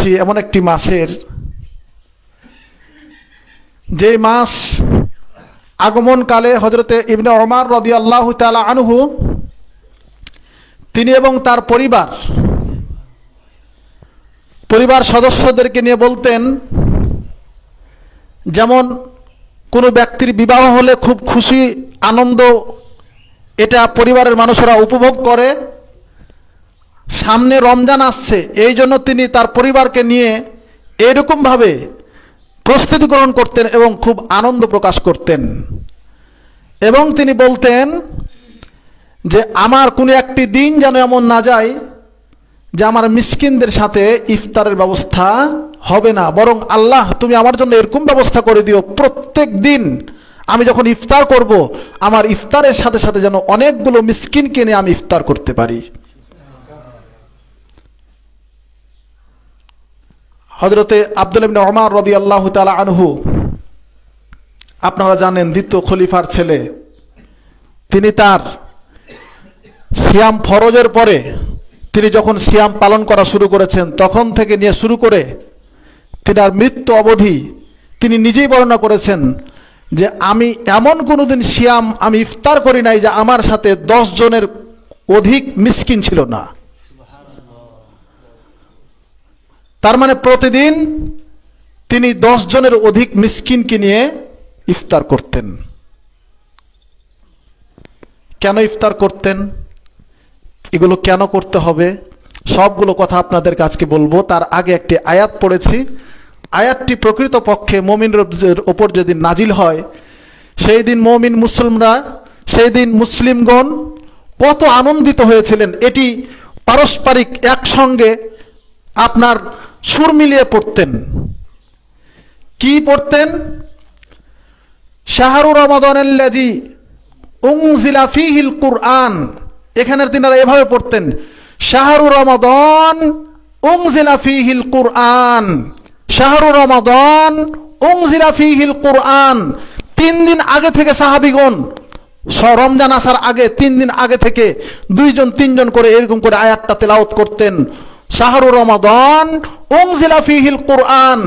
করছি এমন একটি মাসের, যে মাস আগমনকালে হযরতে ইবনে ওমর রাদিয়াল্লাহু তাআলা আনহু তিনি এবং তার পরিবার সদস্যদেরকে নিয়ে বলতেন, যেমন কোনো ব্যক্তির বিবাহ হলে খুব খুশি আনন্দ এটা পরিবারের মানুষরা উপভোগ করে, সামনে রমজান আসছে এই জন্য তিনি তার পরিবারকে নিয়ে এরকমভাবে প্রস্তুতি গ্রহণ করতেন এবং খুব আনন্দ প্রকাশ করতেন। এবং তিনি বলতেন যে আমার কোনো একটি দিন যেন এমন না যায় যে আমার মিসকিনদের সাথে ইফতারের ব্যবস্থা হবে না, বরং আল্লাহ তুমি আমার জন্য এরকম ব্যবস্থা করে দিও প্রত্যেক দিন আমি যখন ইফতার করব আমার ইফতারের সাথে সাথে যেন অনেকগুলো মিসকিনকে নিয়ে আমি ইফতার করতে পারি। হযরতে আব্দুল্লাহ ইবনে ওমর রাদিয়াল্লাহু তাআলা আনহু আপনারা জানেন দ্বিতীয় খলিফার ছেলে, তিনি তার সিয়াম ফরজের পরে তিনি যখন সিয়াম পালন করা শুরু করেছেন তখন থেকে নিয়ে শুরু করে তিনার মৃত্যু অবধি তিনি নিজেই বর্ণনা করেছেন যে আমি এমন কোনোদিন সিয়াম আমি ইফতার করি নাই যে আমার সাথে 10 জনের অধিক মিসকিন ছিল না। তার মানে প্রতিদিন তিনি 10 জনের অধিক মিসকিনকে নিয়ে ইফতার করতেন। কেন ইফতার করতেন, এগুলো কেন করতে হবে, সবগুলো কথা আপনাদের কাছে বলবো। তার আগে একটি আয়াত পড়েছি, আয়াতটি প্রকৃত পক্ষে মুমিনদের ওপর যেদিন নাজিল হয় সেই দিন মুমিন মুসলিমরা, সেই দিন মুসলিমগণ কত আনন্দিত হয়েছিলেন, এটি পারস্পরিক একসঙ্গে আপনার সুর মিলিয়ে পড়তেন। কি পড়তেন? শাহরু রমাদানাল্লাযী উনজিলা ফীহিল কুরআন, এখানের তিনারা এভাবে পড়তেন, শাহরু রমাদান উনজিলা ফীহিল কুরআন, শাহরু রমাদান উনজিলা ফীহিল কুরআন। 3 দিন আগে থেকে সাহাবীগণ রমজান আসার আগে 3 দিন আগে থেকে 2 জন 3 জন করে এরকম করে আয়াতটা তেলাওয়াত করতেন, শাহরু রমাদান উনজিলা ফীহিল কুরআন।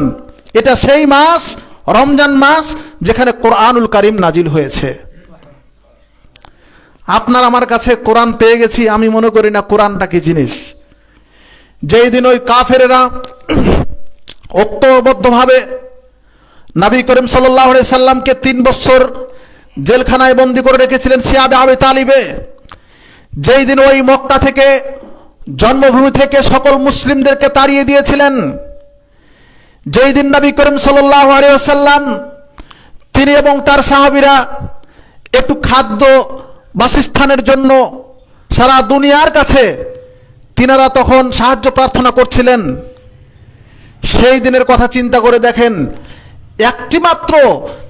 এটা সেই মাস, রমজান মাস, যেখানে কোরআনুল কারীম নাজিল হয়েছে। আপনার আমার কাছে কোরআন পেয়ে গেছি, আমি মনে করি না কোরআনটা কি জিনিস। যেই দিন ওই কাফেরেরা ঐক্যবদ্ধভাবে নবী করিম সাল্লাল্লাহু আলাইহি সাল্লামকে 3 বছর জেলখানায় বন্দী করে রেখেছিলেন সিয়াবে আবি তালিবে, যেই দিন ওই মক্কা থেকে জন্মভূমি থেকে সকল মুসলিমদেরকে তাড়িয়ে দিয়েছিলেন, যেই দিন নবী করিম সাল্লাল্লাহু আলাইহি ওয়াসাল্লাম তিনি এবং তার সাহাবীরা একটু খাদ্য বাসস্থানের জন্য সারা দুনিয়ার কাছে তিনারা তখন সাহায্য প্রার্থনা করছিলেন, সেই দিনের কথা চিন্তা করে দেখেন, একটি মাত্র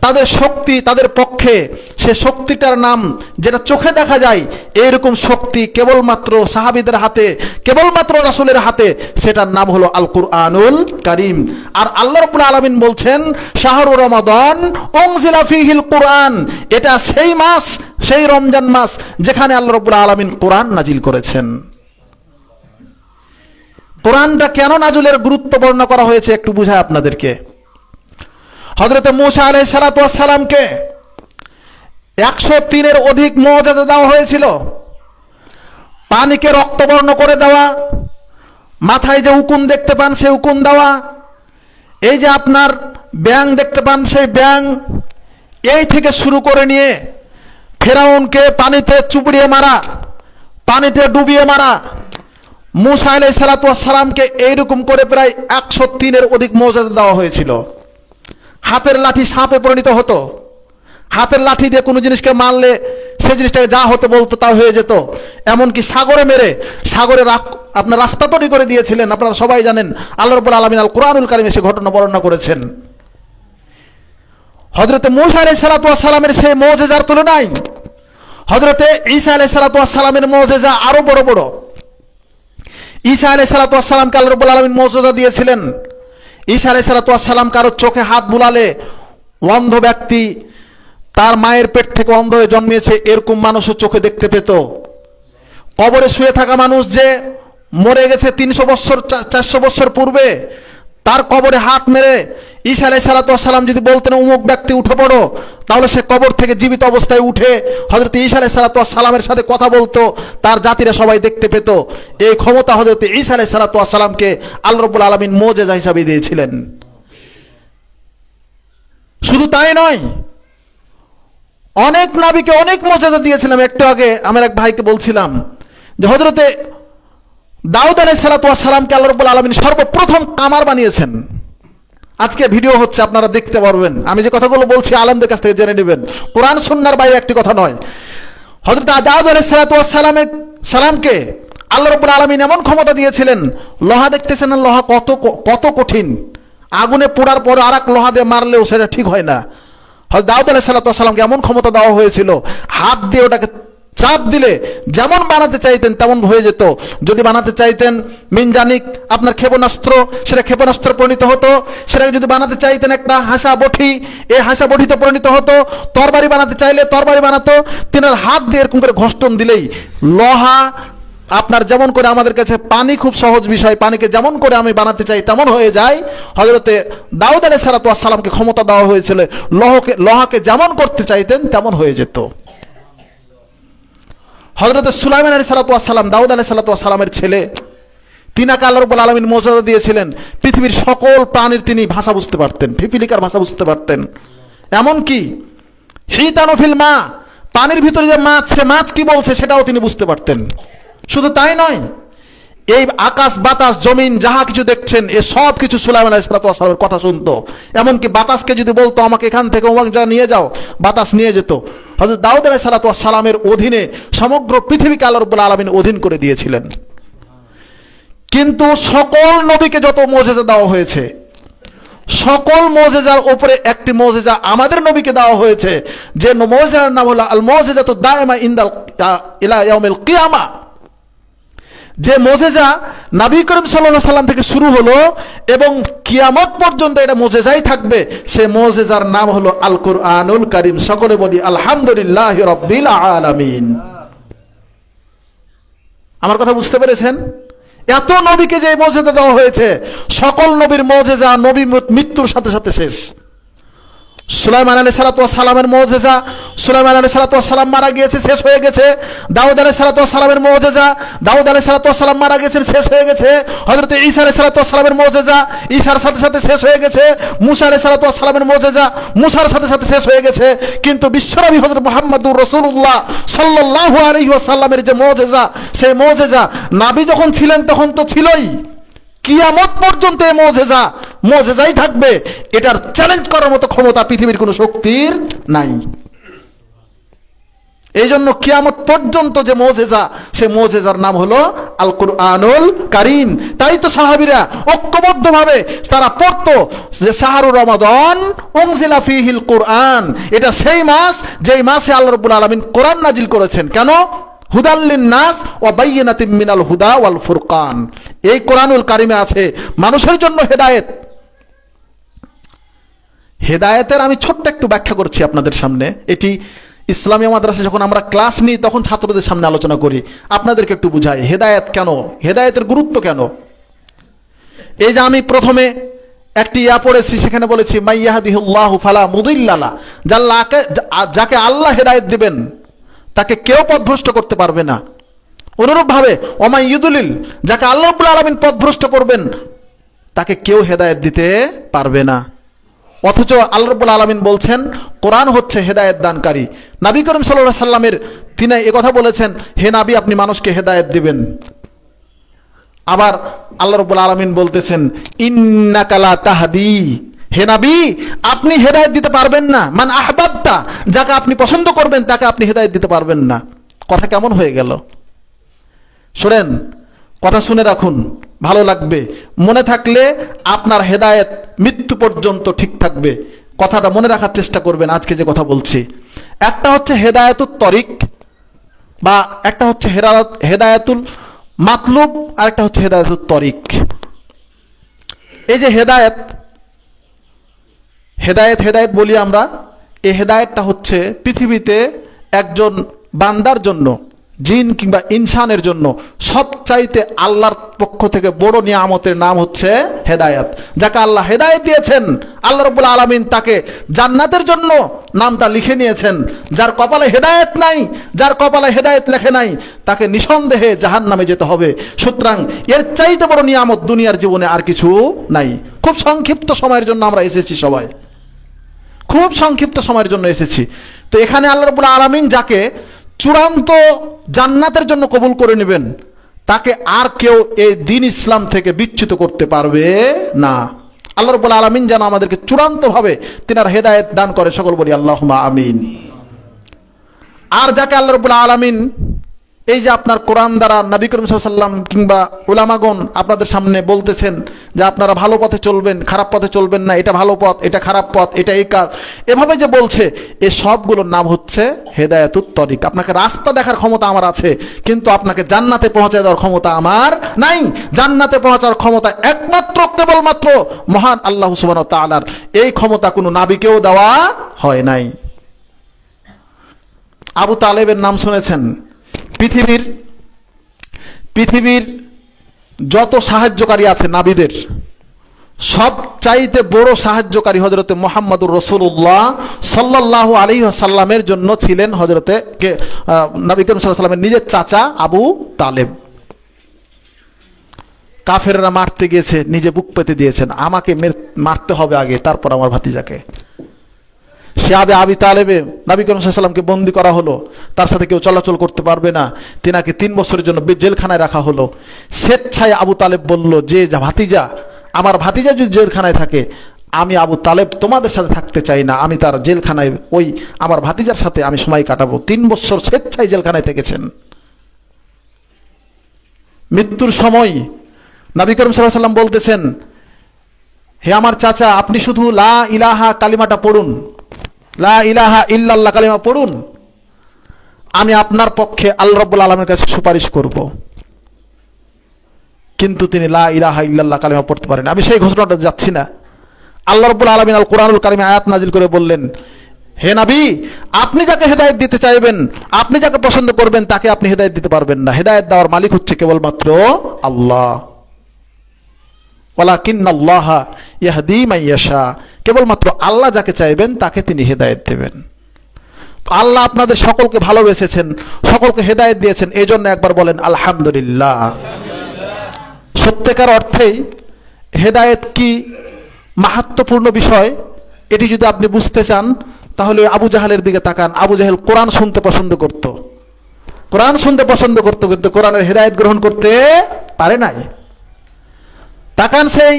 তাদের শক্তি তাদের পক্ষে, সে শক্তিটার নাম যেটা চোখে দেখা যায়, এরকম শক্তি কেবলমাত্র সাহাবীদের হাতে, কেবলমাত্র রাসূলের হাতে, সেটার নাম হলো আল কুরআনুল কারীম। আর আল্লাহ রাব্বুল আলামিন বলছেন শাহরু রমাদান উনজিলা ফীহিল কুরআন, এটা সেই মাস, সেই রমজান মাস যেখানে আল্লাহ রাব্বুল আলামিন কোরআন নাজিল করেছেন। কোরআনটা কেন নাজিলের গুরুত্ব বর্ণনা করা হয়েছে একটু বুঝায় আপনাদেরকে। হযরত মূসা আলাইহিস সালাতু ওয়াস সালামকে 103-এর অধিক মুআজিজা দেওয়া হয়েছিল। পানিকে রক্তবর্ণ করে দেওয়া, মাথায় যে উকুন দেখতে পান সেই উকুন দেওয়া, এই যে আপনার ব্যাং দেখতে পান সেই ব্যাং, এই থেকে শুরু করে নিয়ে ফেরাউনকে পানিতে চুবড়িয়ে মারা, পানিতে ডুবিয়ে মারা, মূসা আলাইহিস সালাতু ওয়াস সালামকে এইরকম করে প্রায় 103-এর অধিক মুআজিজা দেওয়া হয়েছিল। হাতের লাঠি সাপে পরিণত হতো, হাতের লাঠি দিয়ে কোনো জিনিসকে মারলে সেই জিনিসটাকে যা হতে বলতো তা হয়ে যেত। এমনকি সাগরে মেরে সাগরে আপনার রাস্তা তৈরি করে দিয়েছিলেন, আপনারা সবাই জানেন। আল্লাহ রাব্বুল আলামিন আল কুরআনুল কারীমে সে ঘটনা বর্ণনা করেছেন। হযরতে মূসা আলাইহিস সালাতু ওয়াস সালামের সেই মুআজিজার তুলনায় হযরতে ঈসা আলাইহিস সালাতু ওয়াস সালামের মুআজিজা আরো বড় বড়। ঈসা আলাইহিস সালাতু ওয়াস সালামকে আল্লাহ রাব্বুল আলামিন মুআজিজা দিয়েছিলেন। ঈসা আলাইহিস সালাতু ওয়াস সালাম কারো চোখে হাত বুলালে অন্ধ ব্যক্তি, তার মায়ের পেট থেকে অন্ধ হয়ে জন্মিয়েছে এরকম মানুষও চোখে দেখতে পেত। কবরে শুয়ে থাকা মানুষ যে মরে গেছে 300 বছর 400 বছর পূর্বে, তার কবরে হাত মেরে ঈসা আলাইহিস সালাম যদি বলতেন অমুক ব্যক্তি উঠে পড়ো, তাহলে সে কবর থেকে জীবিত অবস্থায় উঠে হযরত ঈসা আলাইহিস সালামের সাথে কথা বলতো, তার জাতিরা সবাই দেখতে পেত। এই ক্ষমতা হযরত ঈসা আলাইহিস সালামকে আল্লাহ রাব্বুল আলামিন মুজিজা হিসেবে দিয়েছিলেন। শুধু তাই নয়, অনেক নবীকে অনেক মুজিজা দিয়েছিলাম। একটু আগে আমার এক ভাইকে বলছিলাম যে হযরতে দাউদ আলাইহিস সালামকে আল্লাহ রাব্বুল আলামিন সর্বপ্রথম কামার বানিয়েছেন। আজকে ভিডিও হচ্ছে, আপনারা দেখতে পারবেন। আমি যে কথাগুলো বলছি আলেমদের কাছ থেকে জেনে নেবেন, কোরআন সুন্নাহর বাইরে একটি কথা নয়। হযরত দাউদ আলাইহিস সালামকে আল্লাহ রাব্বুল আলামিন এমন ক্ষমতা দিয়েছিলেন, লোহা দেখতেছেন না, লোহা কত কঠিন, আগুনে পোড়ার পর আর এক লোহা দিয়ে মারলেও সেটা ঠিক হয় না। হযরত দাউদ আলাইহিস সালামকে এমন ক্ষমতা দেওয়া হয়েছিল, হাত দিয়ে ওটাকে চাপ দিলে যেমন বানাতে চাইতেন তেমন হয়ে যেত। যদি বানাতে চাইতেন মিনজানিক আপনার ক্ষেপণাস্ত্র, সেটা ক্ষেপণাস্ত্র পরিণত হতো। সেটাকে যদি বানাতে চাইতেন একটা হাসা বঠি, এই হাসা বঠিতে পরিণত হতো। তরবারি বানাতে চাইলে তরবারি বানাতো। তিনার হাত দিয়ে এরকম করে ঘষ্টন দিলেই লোহা আপনার যেমন করে, আমাদের কাছে পানি খুব সহজ বিষয়, পানিকে যেমন করে আমি বানাতে চাই তেমন হয়ে যায়। হযরতে দাউদ আলাইহিস সালামকে ক্ষমতা দেওয়া হয়েছিল, লোহাকে যেমন করতে চাইতেন তেমন হয়ে যেত। হযরত সুলাইমান আলাইহিস সালাম, দাউদ আলাইহিস সালামের ছেলে, তিনাকে আল্লাহ রাব্বুল আলামিন মুজিজা দিয়েছিলেন। পৃথিবীর সকল প্রাণীর তিনি ভাষা বুঝতে পারতেন, পিপিলিকার ভাষা বুঝতে পারতেন। এমনকি হিতানু ফিল মা, পানির ভিতরে যে মাছ, সে মাছ কি বলছে সেটাও তিনি বুঝতে পারতেন। শুধু তাই নয়, এই আকাশ বাতাস জমিন যাহা কিছু দেখছেন এ সব কিছু সুলাইমান আলাইহিস সালামের কথা শুনতো। এমনকি বাতাসকে যদি বলতো আমাকে এখান থেকে অমুক জায়গায় নিয়ে যাও, বাতাস নিয়ে যেত। হযরত দাউদ আলাইহিস সালামের অধীনে সমগ্র পৃথিবীকে আল্লাহ রাব্বুল আলামিন অধীন করে দিয়েছিলেন। কিন্তু সকল নবীকে যত মুজিজা দেওয়া হয়েছে, সকল মুজিজার উপরে একটি মুজিজা আমাদের নবীকে দেওয়া হয়েছে, যে মুজিজার নাম হলো আল মুজিজাতু দাইমা ইনদাল ইলা ইয়াউমিল কিয়ামা। যে মুজিজা নবী করিম সাল্লাল্লাহু আলাইহি সাল্লাম থেকে শুরু হলো এবং কিয়ামত পর্যন্ত এটা মুজিজাই থাকবে, সে মুজিজার নাম হলো আল কুরআনুল কারীম। সকলে বলি আলহামদুলিল্লাহি রাব্বিল আলামিন। আমার কথা বুঝতে পেরেছেন? এত নবীকে যে মুজিজা দেওয়া হয়েছে, সকল নবীর মুজিজা নবী মৃত্যুর সাথে সাথে শেষ। সুলাইমান আলাইহিস সালামের মুজিজা, সুলাইমান আলাইহিস সালাম মারা গিয়েছে, শেষ হয়ে গেছে। দাউদ আলাইহিস সালামের মুজিজা, দাউদ আলাইহিস সালাম মারা গেছেন, শেষ হয়ে গেছে। হযরত ঈসা আলাইহিস সালামের মুজিজা, ঈসার সাথে সাথে শেষ হয়ে গেছে। মুসা আলাইহিস সালামের মুজিজা, মুসার সাথে সাথে শেষ হয়ে গেছে। কিন্তু বিশ্বনবী হযরত মুহাম্মদুর রাসূলুল্লাহ সাল্লাল্লাহু আলাইহি ওয়াসাল্লামের যে মুজিজা, সেই মুজিজা নবী যখন ছিলেন তখন তো ছিলই, কিয়ামত পর্যন্ত এই মুজিজাই থাকবে। এটার চ্যালেঞ্জ করার মতো ক্ষমতা পৃথিবীর কোনো শক্তির নাই। এই জন্য কিয়ামত পর্যন্ত যে মুজিজা, সে মুজিজার নাম হলো আল কুরআনুল কারীম। তাই তো সাহাবীরা ঐক্যবদ্ধভাবে তারা পড়তো যে শাহরুর রমাদান উনজিলা ফীহিল কুরআন, এটা সেই মাস যেই মাসে আল্লাহ রাব্বুল আলামিন কোরআন নাজিল করেছেন। কেন? হুদাল্লিন নাস ওয়া বাইয়িনাতিম মিনাল হুদা ওয়াল ফুরকান। এই কোরআনুল কারীমে আছে মানুষের জন্য হেদায়েত। হেদায়েতের আমি ছোট্ট একটু ব্যাখ্যা করছি আপনাদের সামনে। এটি ইসলামী মাদ্রাসায় যখন আমরা ক্লাস নিই তখন ছাত্রদের সামনে আলোচনা করি, আপনাদেরকে একটু বুঝাই হেদায়েত কেন, হেদায়েতের গুরুত্ব কেন। এই যে আমি প্রথমে একটি পড়েছি, সেখানে বলেছি মাইয়াহদিহুল্লাহু ফালা মুদিল্লা লাহ, যাকে আল্লাহ হেদায়েত দিবেন তাকে কেউ পথভ্রষ্ট করতে পারবে না। অনুরূপ ভাবে ওমাই ইউদুলিল, যাকে আল্লাহ রাব্বুল আলামিন পথভ্রষ্ট করবেন তাকে কেউ হেদায়েত দিতে পারবে না। অথচ আল্লাহ রাব্বুল আলামিন বলছেন কোরআন হচ্ছে হেদায়েত দানকারী। নবী করিম সাল্লাল্লাহু আলাইহি সাল্লামের তিনি একথা বলেছেন, হে নবী আপনি মানুষকে হেদায়েত দিবেন। আবার আল্লাহ রাব্বুল আলামিন বলতেছেন ইন্নাকা লা তাহদি, হে নবী আপনি হেদায়েত দিতে পারবেন না। মান আহবাবতা, যাকে আপনি পছন্দ করবেন তাকে আপনি হেদায়েত দিতে পারবেন না। কথা কেমন হয়ে গেল? শুনেন, কথা শুনে রাখুন, ভালো লাগবে। মনে থাকলে আপনার হেদায়েত মৃত্যু পর্যন্ত ঠিক থাকবে। কথাটা মনে রাখার চেষ্টা করবেন। আজকে যে কথা বলছি, একটা হচ্ছে হেদায়েতুত তরিক, বা একটা হচ্ছে হেদায়েতুল মাতলুব, আর একটা হচ্ছে হেদায়েতুত তরিক। এই যে হেদায়েত বলি আমরা, এই হেদায়েতটা হচ্ছে পৃথিবীতে একজন বান্দার জন্য জিন কিংবা ইনসানের জন্য সবচাইতে আল্লাহর পক্ষ থেকে বড় নিয়ামতের নাম হচ্ছে হেদায়েত। যাকে আল্লাহ হেদায়েত দিয়েছেন, আল্লাহ রাব্বুল আলামিন তাকে জান্নাতের জন্য নামটা লিখে নিয়েছেন। যার কপালে হেদায়েত নাই, যার কপালে হেদায়েত লেখে নাই, তাকে নিঃসন্দেহে জাহান্নামে যেতে হবে। সুতরাং এর চাইতে বড় নিয়ামত দুনিয়ার জীবনে আর কিছু নাই। খুব সংক্ষিপ্ত সময়ের জন্য আমরা এসেছি, সবাই খুব সংক্ষিপ্ত সময়ের জন্য এসেছি। তো এখানে আল্লাহ রাব্বুল আলামিন যাকে চূড়ান্ত জান্নাতের জন্য কবুল করে নেবেন, তাকে আর কেউ এই দ্বীন ইসলাম থেকে বিচ্যুত করতে পারবে না। আল্লাহ রাব্বুল আলামিন যেন আমাদেরকে চূড়ান্তভাবে তিনার হেদায়েত দান করে, সকল বলি আল্লাহুম্মা আমিন। আর যাকে আল্লাহ রাব্বুল আলামিন এই যে আপনার কোরআন দ্বারা নবী করিম সাল্লাল্লাহু আলাইহি ওয়াসাল্লাম কিংবা উলামাগণ আপনাদের সামনে বলতেছেন যে আপনারা ভালো পথে চলবেন, খারাপ পথে চলবেন না, এটা ভালো পথ, এটা খারাপ পথ, এটা এই কাজ, এভাবে যে বলছে, এই সবগুলোর নাম হচ্ছে হেদায়েতুত তরিক। আপনাকে রাস্তা দেখার ক্ষমতা আমার আছে, কিন্তু আপনাকে জান্নাতে পৌঁছে দেওয়ার ক্ষমতা আমার নাই। জান্নাতে পৌঁছার ক্ষমতা একমাত্র কেবলমাত্র মহান আল্লাহ সুবহানাহু ওয়া তাআলার। এই ক্ষমতা কোনো নবীকেও দেওয়া হয় নাই। আবু তালেবের নাম শুনেছেন। পৃথিবীর যত সাহায্যকারী আছে নাবিদের, সবচাইতে বড় সাহায্যকারী হযরতে মুহাম্মদুর রাসূলুল্লাহ সাল্লাল্লাহু আলাইহি ওয়াসাল্লামের জন্য ছিলেন হযরতে নবী করিম সাল্লাল্লাহু আলাইহি ওয়াসাল্লামের নিজের চাচা আবু তালেব। কাফেররা মারতে গিয়েছে, নিজে বুক পেতে দিয়েছেন, আমাকে মারতে হবে আগে, তারপর আমার ভাতিজাকে। শিহাবে আবি তালেবে নবী করিম সাল্লাল্লাহু আলাইহি ওয়াসাল্লামকে বন্দী করা হলো, তার সাথে কেউ চলাচল করতে পারবে না, তিনাকে 3 বছরের জন্য জেলখানায় রাখা হলো। স্বেচ্ছায় আবু তালেব বলল যে ভাতিজা, আমার ভাতিজা যদি জেলখানায় থাকে, আমি আবু তালেব তোমাদের সাথে থাকতে চাই না, আমি তার জেলখানায় ওই আমার ভাতিজার সাথে আমি সময় কাটাবো। 3 বছর স্বেচ্ছায় জেলখানায় থেকেছেন। মৃত্যুর সময় নবী করিম সাল্লাল্লাহু আলাইহি ওয়াসাল্লাম বলতেছেন, হে আমার চাচা, আপনি শুধু লা ইলাহা কালিমাটা পড়ুন, লা ইলাহা ইল্লাল্লাহ কালিমা পড়ুন, আমি আপনার পক্ষে আল্লাহ রাব্বুল আলামিনের কাছে সুপারিশ করব। কিন্তু তিনি লা ইলাহা ইল্লাল্লাহ কালিমা পড়তে পারেন। আমি সেই ঘোষণাটা যাচ্ছি না। আল্লাহ রাব্বুল আলামিন আল কোরআনুল কারিমে আয়াত নাজিল করে বললেন, হে নবী, আপনি যাকে হেদায়েত দিতে চাইবেন, আপনি যাকে পছন্দ করবেন, তাকে আপনি হেদায়েত দিতে পারবেন না। হেদায়েত দেওয়ার মালিক হচ্ছে কেবলমাত্র আল্লাহ। ওয়ালাকিন্নাল্লাহা ইয়াহদি মান ইয়াশা, কেবলমাত্র আল্লাহ যাকে চাইবেন তাকে তিনি হেদায়েত দেবেন। আল্লাহ আপনাদের সকলকে ভালোবেসেছেন, সকলকে হেদায়েত দিয়েছেন, এই জন্য একবার বলেন আলহামদুলিল্লাহ। সত্যিকার অর্থেই হেদায়েত কি মাহাত্ম্যপূর্ণ বিষয়, এটি যদি আপনি বুঝতে চান, তাহলে আবু জাহেলের দিকে তাকান। আবু জাহেল কোরআন শুনতে পছন্দ করত, কোরআন শুনতে পছন্দ করত, কিন্তু কোরআনের হেদায়েত গ্রহণ করতে পারে নাই। তাকান সেই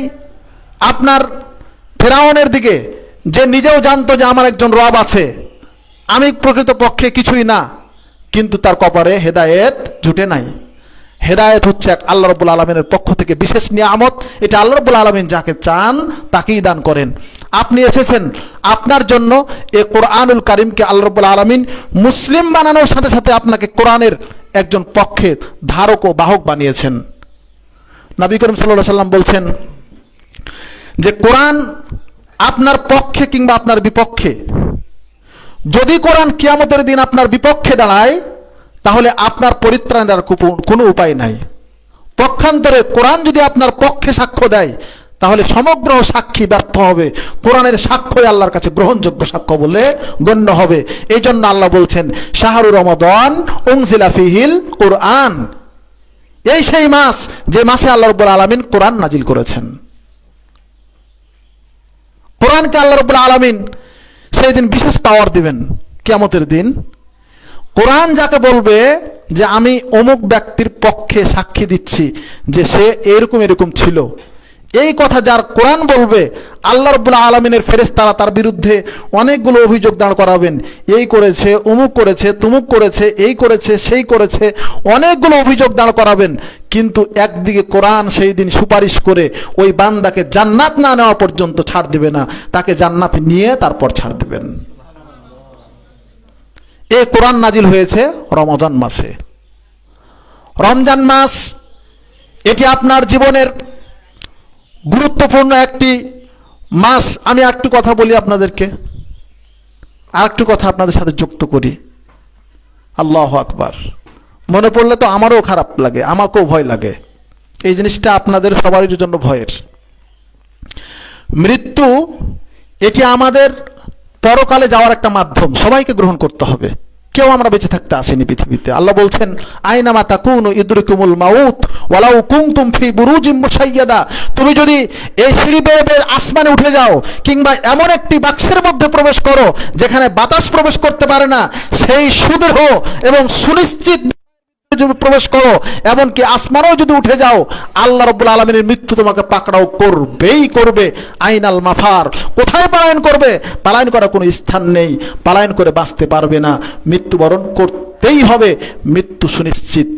আপনার ফেরাউনের দিকে, যে নিজেও জানতো যে আমার একজন রব আছে, আমি প্রকৃত পক্ষে কিছুই না, কিন্তু তার কপালে হেদায়েত জুটে নাই। হেদায়েত হচ্ছে এক আল্লাহ রাব্বুল আলামিনের পক্ষ থেকে বিশেষ নিয়ামত। এটা আল্লাহ রাব্বুল আলামিন যাকে চান তাকেই দান করেন। আপনি এসেছেন, আপনার জন্য এই কোরআনুল কারীমকে আল্লাহ রাব্বুল আলামিন মুসলিম বানানোর সাথে সাথে আপনাকে কোরআনের একজন পক্ষে ধারক ও বাহক বানিয়েছেন। নবী করিম সাল্লাল্লাহু আলাইহি ওয়াসাল্লাম বলছেন যে কোরআন আপনার পক্ষে কিংবা আপনার বিপক্ষে, যদি কোরআন কিয়ামতের দিন আপনার বিপক্ষে দাঁড়ায়, তাহলে আপনার পরিত্রাণের কোনো উপায় নাই। পক্ষান্তরে কোরআন যদি আপনার পক্ষে সাক্ষ্য দেয়, তাহলে সমগ্র সাক্ষী ব্যর্থ হবে। কোরআনের সাক্ষ্যই আল্লাহর কাছে গ্রহণযোগ্য সাক্ষ্য বলে গণ্য হবে। এই জন্য আল্লাহ বলছেন, শাহরু রমাদান উনজিলা ফিহিল কোরআন, এই সেই মাস যে মাসে আল্লাহ রাব্বুল আলামিন কোরআন নাজিল করেছেন। কোরআনকে আল্লাহ রাব্বুল আলামিন সেই দিন বিশেষ পাওয়ার দিবেন কিয়ামতের দিন। কোরআন যাকে বলবে যে আমি অমুক ব্যক্তির পক্ষে সাক্ষী দিচ্ছি যে সে এরকম এরকম ছিল, এই কথা যার কোরআন বলবে, আল্লাহ রাব্বুল আলামিনের ফেরেশতারা তার বিরুদ্ধে অনেকগুলো অভিযোগ দাঁড় করাবেন। এই করেছে, অমুক করেছে, তুমুক করেছে, এই করেছে, সেই করেছে, অনেকগুলো অভিযোগ দাঁড় করাবেন। কিন্তু একদিকে কোরআন সেই দিন সুপারিশ করে ওই বান্দাকে জান্নাত না নেওয়া পর্যন্ত ছাড় দিবে না, তাকে জান্নাত নিয়ে তারপর ছাড় দিবেন। এই কোরআন নাজিল হয়েছে রমজান মাসে। রমজান মাস এটি আপনার জীবনের গুরুত্বপূর্ণ একটি মাস। আমি একটু কথা বলি আপনাদেরকে, আর একটু কথা আপনাদের সাথে যুক্ত করি। আল্লাহু আকবার। মনে পড়লে তো আমারও খারাপ লাগে, আমাকেও ভয় লাগে। এই জিনিসটা আপনাদের সবারই জন্য ভয়ের। মৃত্যু এটি আমাদের পরকালে যাওয়ার একটা মাধ্যম, সবাইকে গ্রহণ করতে হবে। কেউ আমরা বেঁচে থাকতে আসেনি পৃথিবীতে। আল্লাহ বলছেন আইনামা তাকুনু ইদরিকুমুল মাউত ওয়ালাউ কুনতুম ফি বুরুজিম মুশাইয়াদা। তুমি যদি এই সিঁড়ি বেয়ে আসমানে উঠে যাও, কিংবা এমন একটি বাক্সের মধ্যে প্রবেশ করো যেখানে বাতাস প্রবেশ করতে পারে না, সেই সুদৃঢ় এবং সুনিশ্চিত প্রবেশ করো, এমনকি আসমানেও যদি উঠে যাও, আল্লাহ রাব্বুল আলামিনের মৃত্যু তোমাকে পাকড়াও করবেই করবে। আইনাল মাফার, কোথায় পলায়ন করবে? পলায়ন করার কোনো স্থান নেই, পলায়ন করে বাঁচতে পারবে না, মৃত্যুবরণ করতেই হবে। মৃত্যু সুনিশ্চিত।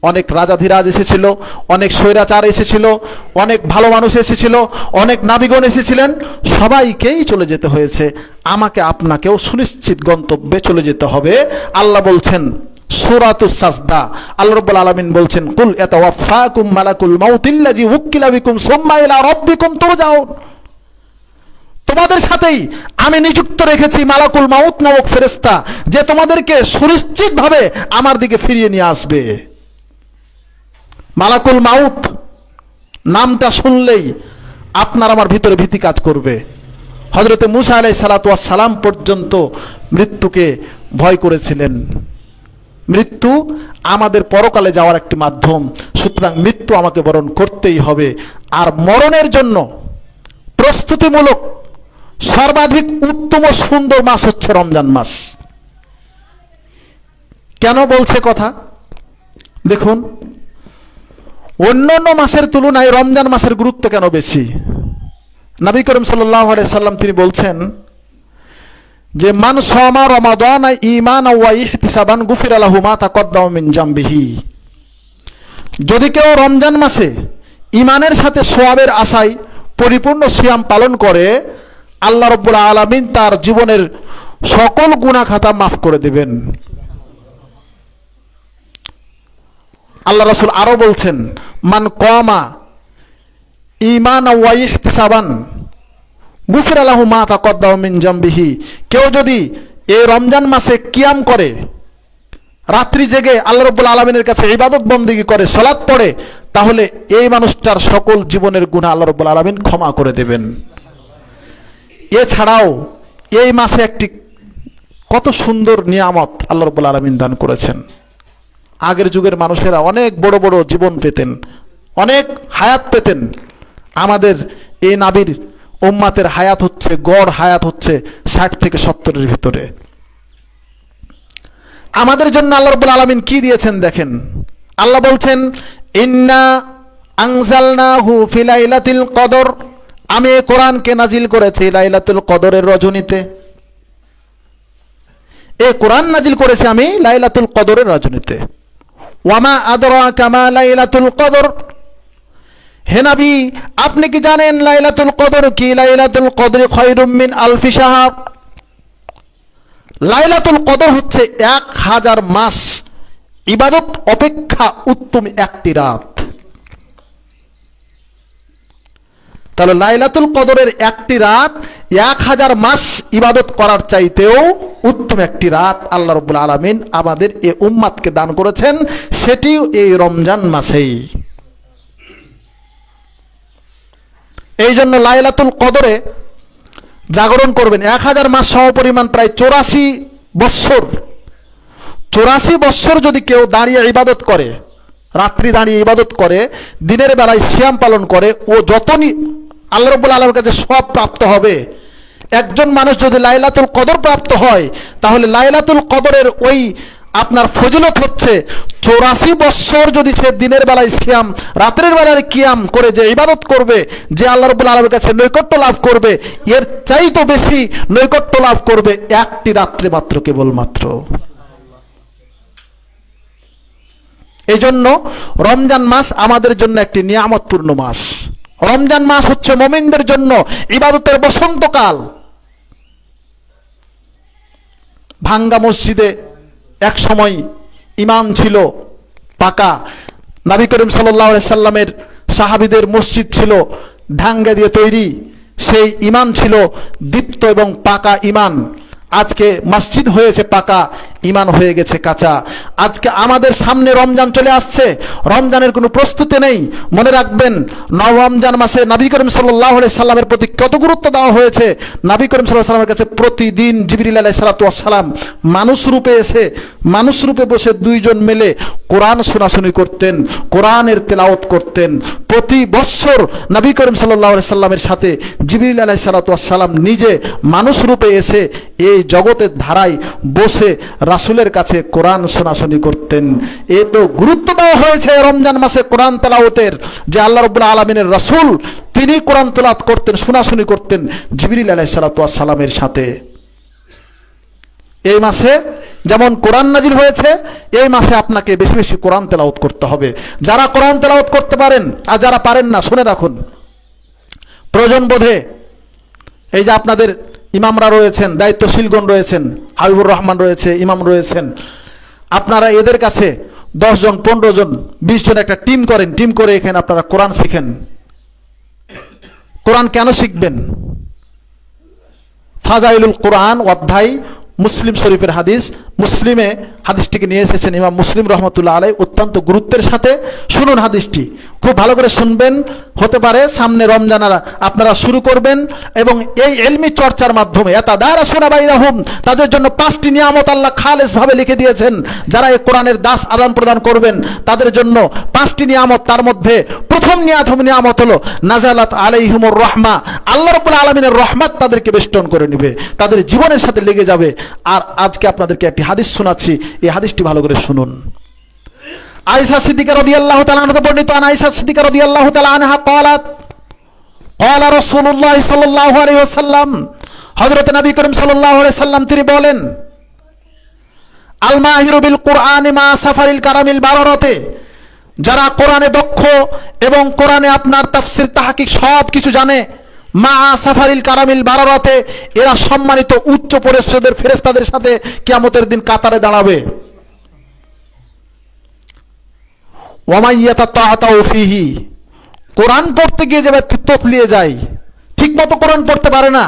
অনেক রাজাধিরাজ এসেছিল, অনেক স্বৈরাচার এসেছিল, অনেক ভালো মানুষ এসেছিল, অনেক নাবিগণ এসেছিলেন, সবাইকেই চলে যেতে হয়েছে। আমাকে আপনাকেও সুনিশ্চিত গন্তব্যে চলে যেতে হবে। আল্লাহ বলছেন সূরাতুস সাজদা, আল্লাহ রাব্বুল আলামিন বলছেন কুল ইয়াতাওয়াফাকুম মালাকুল মাউতিল্লাযী উক্কিলা বিকুম সুম্মা ইলা রাব্বিকুম তুরজাউন। তোমাদের সাথেই আমি নিযুক্ত রেখেছি মালাকুল মাউত নামক ফেরেশতা, যে তোমাদেরকে সুনিশ্চিতভাবে আমার দিকে ফিরিয়ে নিয়ে আসবে। মালাকুল মাউত নামটা শুনলেই আপনার আমার ভিতরে ভীতি কাজ করবে। হযরতে মূসা আলাইহিস সালাতু ওয়াস সালাম পর্যন্ত মৃত্যুকে ভয় করেছিলেন। মৃত্যু আমাদের পরকালে যাওয়ার একটি মাধ্যম, সুতরাং মৃত্যু আমাকে বরণ করতেই হবে। আর মরণের জন্য প্রস্তুতিমূলক সর্বাধিক উত্তম ও সুন্দর মাস হচ্ছে রমজান মাস। কেন বলছে কথা দেখুন, অন্যান্য মাসের তুলনায় রমজান মাসের গুরুত্ব কেন বেশি? নবী করিম সাল্লাল্লাহু আলাইহি সাল্লাম তিনি বলছেন যে মান সামা রমাদান ঈমানান ওয়া ইহতিসাবান গুফিরা লাহু মা তাকদ্দামা মিন জামবিহি। যদি কেউ রমজান মাসে ঈমানের সাথে সওয়াবের আশায় পরিপূর্ণ সিয়াম পালন করে, আল্লাহ রাব্বুল আলামিন তার জীবনের সকল গুনাহ খাতা মাফ করে দেবেন। আল্লাহ রাসূল আরো বলছেন মান কামা ঈমানান ওয়া ইহতিসাবান গুফিরা লাহু মা তাকদ্দামা মিন জামবিহি। কেউ যদি এই রমজান মাসে কিয়াম করে, রাত্রি জেগে আল্লাহ রাব্বুল আলামিনের কাছে ইবাদত বন্দেগী করে, সালাত পড়ে, তাহলে এই মানুষটার সকল জীবনের গুনাহ আল্লাহ রাব্বুল আলামিন ক্ষমা করে দেবেন। এছাড়াও এই মাসে একটি কত সুন্দর নিয়ামত আল্লাহ রাব্বুল আলামিন দান করেছেন। আগের যুগের মানুষেরা অনেক বড় বড় জীবন পেতেন, অনেক হায়াত পেতেন। আমাদের এই নাবির উম্মাতের হায়াত হচ্ছে, গড় হায়াত হচ্ছে 60 থেকে 70-এর ভিতরে। আমাদের জন্য আল্লাহ রাব্বুল আলামিন কি দিয়েছেন দেখেন। আল্লাহ বলছেন ইন্না আনজালনাহু ফি লাইলাতুল কদর, আমি এই কোরআনকে নাজিল করেছি লাইলাতুল কদরের রজনীতে। এই কোরআন নাজিল করেছি আমি লাইলাতুল কদরের রজনীতে। ওয়ামা আদরাকা মা লাইলাতুল কদর, হে নবী আপনি কি জানেন লাইলাতুল কদর কি? লাইলাতুল কদর খায়রুম মিন আলফি শাহর। লাইলাতুল কদর হচ্ছে 1000 মাস ইবাদত অপেক্ষা উত্তম একটি রাত। তাহলে লাইলাতুল কদরের একটি রাত 1000 মাস ইবাদত করার চাইতেও উত্তম একটি রাত আল্লাহ রাব্বুল আলামিন আমাদের এই উম্মাতকে দান করেছেন, সেটিও এই রমজান মাসেই। এই জন্য লাইলাতুল কদরে জাগরণ করবেন। 1000 মাস সমপরিমাণ প্রায় 84 বৎসর। 84 বৎসর যদি কেউ দাঁড়িয়ে ইবাদত করে, রাত্রি দাঁড়িয়ে ইবাদত করে, দিনের বেলায় সিয়াম পালন করে, ও যতই আল্লাহ রাব্বুল আলামিনের কাছে সব প্রাপ্ত হবে। একজন মানুষ যদি লাইলাতুল কদর প্রাপ্ত হয়, তাহলে লাইলাতুল কদরের ওই আপনার ফজিলত হচ্ছে 84 বৎসর যদি সে দিনের বেলায় সিয়াম, রাতের বেলায় কিয়াম করে যে ইবাদত করবে, যে আল্লাহ রাব্বুল আলামিনের কাছে নৈকট্য লাভ করবে, এর চাইতে বেশি নৈকট্য লাভ করবে একটি রাত্রে মাত্র, কেবলমাত্র। এই জন্য রমজান মাস আমাদের জন্য একটি নিয়ামতপূর্ণ মাস। রমজান মাস হচ্ছে মুমিনদের জন্য ইবাদতের বসন্তকাল। ভাঙ্গা মসজিদে এক সময় ইমাম ছিল পাকা। নবী করিম সাল্লাল্লাহু আলাইহি সাল্লামের সাহাবীদের মসজিদ ছিল ঢাঙ্গা দিয়ে তৈরি, সেই ইমাম ছিল দীপ্ত এবং পাকা ইমাম। আজকে মসজিদ হয়েছে পাকা, ঈমান হয়ে গেছে কাঁচা। আজকে আমাদের সামনে রমজান চলে আসছে, রমজানের কোনো প্রস্তুতি নেই। মনে রাখবেন, রমজান মাসে নবী করিম সাল্লাল্লাহু আলাইহি সাল্লামের প্রতি কত গুরুত্ব দেওয়া হয়েছে। নবী করিম সাল্লাল্লাহু আলাইহি সাল্লামের কাছে প্রতিদিন জিবরিল আলাইহিস সালাতু ওয়াস সালাম মানুষ রূপে এসে, মানুষ রূপে বসে দুইজন মিলে কোরআন শোনাশুনি করতেন, কোরআনের তেলাওয়াত করতেন। প্রতি বছর নবী করিম সাল্লাল্লাহু আলাইহি সাল্লামের সাথে জিবরিল আলাইহিস সালাতু ওয়াস সালাম নিজে মানুষ রূপে এসে এই জগতের ধারায় বসে রাসূলের কাছে কোরআন শোনাশুনি করতেন। এ তো গুরুত্ব দেওয়া হয়েছে রমজান মাসে কোরআন তেলাওয়াতের, যে আল্লাহ রাব্বুল আলামিনের রাসূল তিনি কোরআন তেলাওয়াত করতেন, শোনাশুনি করতেন জিবরিল আলাইহিস সালাতু ওয়াস সালামের সাথে। এই মাসে যেমন কোরআন নাজিল হয়েছে, এই মাসে আপনাকে বেশি বেশি কোরআন তেলাওয়াত করতে হবে। যারা কোরআন তেলাওয়াত করতে পারেন আর যারা পারেন না, শুনে রাখুন, প্রয়োজন বোধে এই যে আপনাদের ইমামরা রয়েছেন, দায়িত্বশীলগণ রয়েছেন, হাবিবুর রহমান রয়েছে, ইমাম রয়েছেন, আপনারা এদের কাছে 10 জন 15 জন 20 জন একটা টিম করেন, টিম করে এখানে আপনারা কোরআন শিখেন। কোরআন কেন শিখবেন? ফাজাইলুল কোরআন অধ্যায়, মুসলিম শরীফের হাদিস, মুসলিমে হাদিসটিকে নিয়ে এসেছেন ইমাম মুসলিম রহমতুল্লাহ আলাইহি অত্যন্ত গুরুত্বের সাথে। শুনুন হাদিসটি, খুব ভালো করে শুনবেন। হতে পারে সামনে রমজান আপনারা শুরু করবেন এবং এই ইলমি চর্চার মাধ্যমে ইয়াতাদারাসুনা বাইনাহুম, তাদের জন্য 5টি নিয়ামত আল্লাহ খালেস ভাবে লিখে দিয়েছেন। যারা এই কোরআনের দাস আদান প্রদান করবেন তাদের জন্য 5টি নিয়ামত। তার মধ্যে প্রথম নিয়ামত হলো নাজালাত আলাইহিমুর রাহমা, আল্লাহ রাব্বুল আলামিনের রহমত তাদেরকে বেষ্টন করে নেবে, তাদের জীবনের সাথে লেগে যাবে। আর আজকে আপনাদেরকে একটি হাদিস শোনাচ্ছি, এই হাদিসটি ভালো করে শুনুন। আয়েশা সিদ্দিকা রাদিয়াল্লাহু তাআলা আনহা বর্ণিত, আয়েশা সিদ্দিকা রাদিয়াল্লাহু তাআলা আনহা قالت قال رسول الله صلى الله عليه وسلم, হযরত নবী করিম সাল্লাল্লাহু আলাইহি সাল্লাম তিনি বলেন, আল মাহিরু বিল কুরআনি মা সাফারিল কারামিল বারারাতে, যারা কোরআনে দক্ষ এবং কোরআনে আপনার তাফসীর তাহকিক সব কিছু জানে, মা সাফারিল কারামিল বারারাতে, এরা সম্মানিত উচ্চ পরিষদের ফেরেশতাদের সাথে কিয়ামতের দিন কাতারে দাঁড়াবে। ওয়ামাইয়াতাতাউ ফিহি, কোরআন পড়তে গিয়ে যে ব্যক্তি ততলিয়ে যায়, ঠিকমতো কোরআন পড়তে পারে না,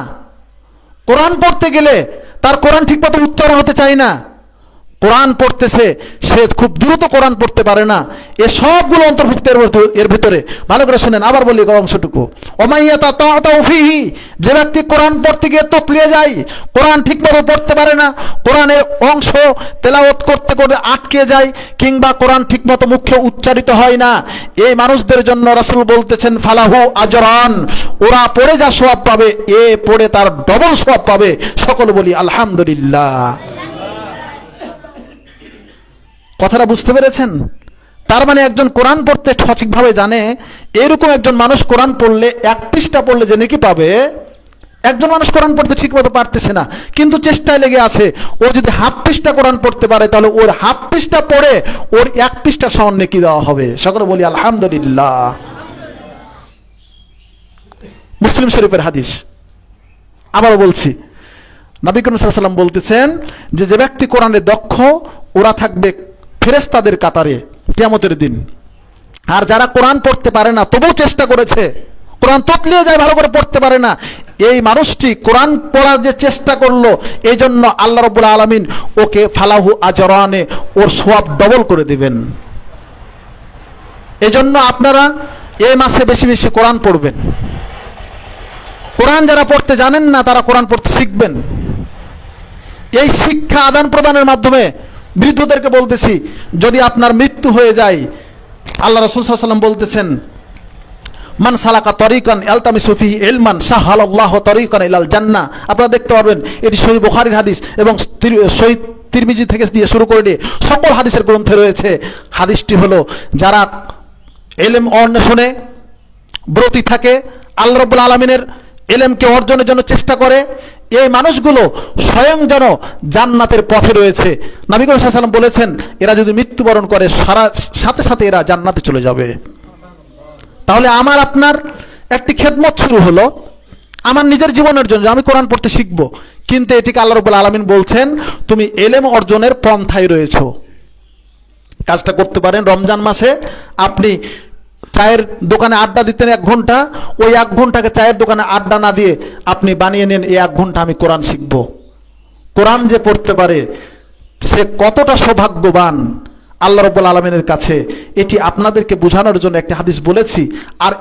কোরআন পড়তে গেলে তার কোরআন ঠিকমতো উচ্চারণ হতে চায় না, কোরআন পড়তেছে সে খুব দ্রুত কোরআন পড়তে পারে না, এ সবগুলো অন্তর্ভুক্ত এর ভিতরে। ভালো করে শুনেন, আবার বলি অংশটুকু। ওমাইয়াতাতাউ ফিহি, যে ব্যক্তি কোরআন পড়তে গিয়ে ততলিয়ে যায়, কোরআন ঠিকমতো পড়তে পারে না, কোরআনের অংশ তেলাওয়াত করতে করতে আটকে যায়, কিংবা কোরআন ঠিকমতো মুখে উচ্চারিত হয় না, এই মানুষদের জন্য রাসূল বলতেছেন ফালাহু আজরান, ওরা পড়ে যা সওয়াব পাবে, এ পড়ে তার ডবল সওয়াব পাবে। সকল বলি আলহামদুলিল্লাহ। কথাটা বুঝতে পেরেছেন? তার মানে একজন কোরআন পড়তে সঠিকভাবে জানে, এরকম একজন মানুষ কোরআন পড়লে 1 পৃষ্ঠা পড়লে যে নেকি পাবে, একজন মানুষ কোরআন পড়তে ঠিকমতো পারতেছে না কিন্তু চেষ্টায় লেগে আছে, ও যদি 1/2 পৃষ্ঠা কোরআন পড়তে পারে তাহলে ওর 1/2 পৃষ্ঠা পড়ে ওর 1 পৃষ্ঠা সমান নেকি দেওয়া হবে। সকলে বলি আলহামদুলিল্লাহ। মুসলিম শরীফের হাদিস, আবারও বলছি, নবী করিম সাল্লাল্লাহু আলাইহি ওয়াসাল্লাম বলতেছেন যে যে ব্যক্তি কোরআনে দক্ষ ওরা থাকবে ফেরেশতাদের কাতারে কিয়ামতের দিন। আর যারা কোরআন পড়তে পারে না তবুও চেষ্টা করেছে, কোরআন ততলিয়ে যায়, ভালো করে পড়তে পারে না, এই মানুষটি কোরআন পড়ার যে চেষ্টা করলো, এই জন্য আল্লাহ রাব্বুল আলামিন ওকে ফালাহু আজরানে, ওর সওয়াব ডবল করে দিবেন। এই জন্য আপনারা এই মাসে বেশি বেশি কোরআন পড়বেন। কোরআন যারা পড়তে জানেন না তারা কোরআন পড়তে শিখবেন। এই শিক্ষা আদান প্রদানের মাধ্যমে বৃদ্ধদেরকে বলতেছি, যদি আপনার মৃত্যু হয়ে যায়, আল্লাহ রাসূল সাল্লাল্লাহু আলাইহি ওয়াসাল্লাম বলতেছেন মান সালাকা তরিকান ইলতামিসু ফিহি ইলমান সাহালাল্লাহু তরিকান ইলাল জান্নাহ। আপনারা দেখতে পারবেন এটি সহিহ বুখারীর হাদিস এবং সহিহ তিরমিজি থেকে দিয়ে শুরু করে দিয়ে সকল হাদিসের গ্রন্থে রয়েছে। হাদিসটি হলো, যারা ইলম অন্বেষণে ব্রতী থাকে, আল্লাহ রাব্বুল আলামিনের ইলমকে অর্জনের জন্য চেষ্টা করে, এই মানুষগুলো স্বয়ং যেন জান্নাতের পথে রয়েছে। নবী করিম সাল্লাল্লাহু আলাইহি ওয়াসাল্লাম বলেছেন, এরা যদি মৃত্যুবরণ করে সাথে সাথে এরা জান্নাতে চলে যাবে। তাহলে আমার আপনার একটি খেদমত শুরু হলো আমার নিজের জীবনের জন্য, আমি কোরআন পড়তে শিখবো, কিন্তু এটিকে আল্লাহ রাব্বুল আলামিন বলছেন তুমি ইলম অর্জনের পন্থায় রয়েছো। কাজটা করতে পারেন রমজান মাসে, আপনি চায়ের দোকানে আড্ডা দিতেন 1 ঘন্টা, ওই 1 ঘন্টাকে চায়ের দোকানে আড্ডা না দিয়ে আপনি বানিয়ে নেন এই 1 ঘন্টা আমি কোরআন শিখব। কোরআন যে পড়তে পারে সে কতটা সৌভাগ্যবান আল্লাহ রাব্বুল আলামিনের কাছে, এটি আপনাদেরকে বোঝানোর জন্য একটি হাদিস বলেছি। আর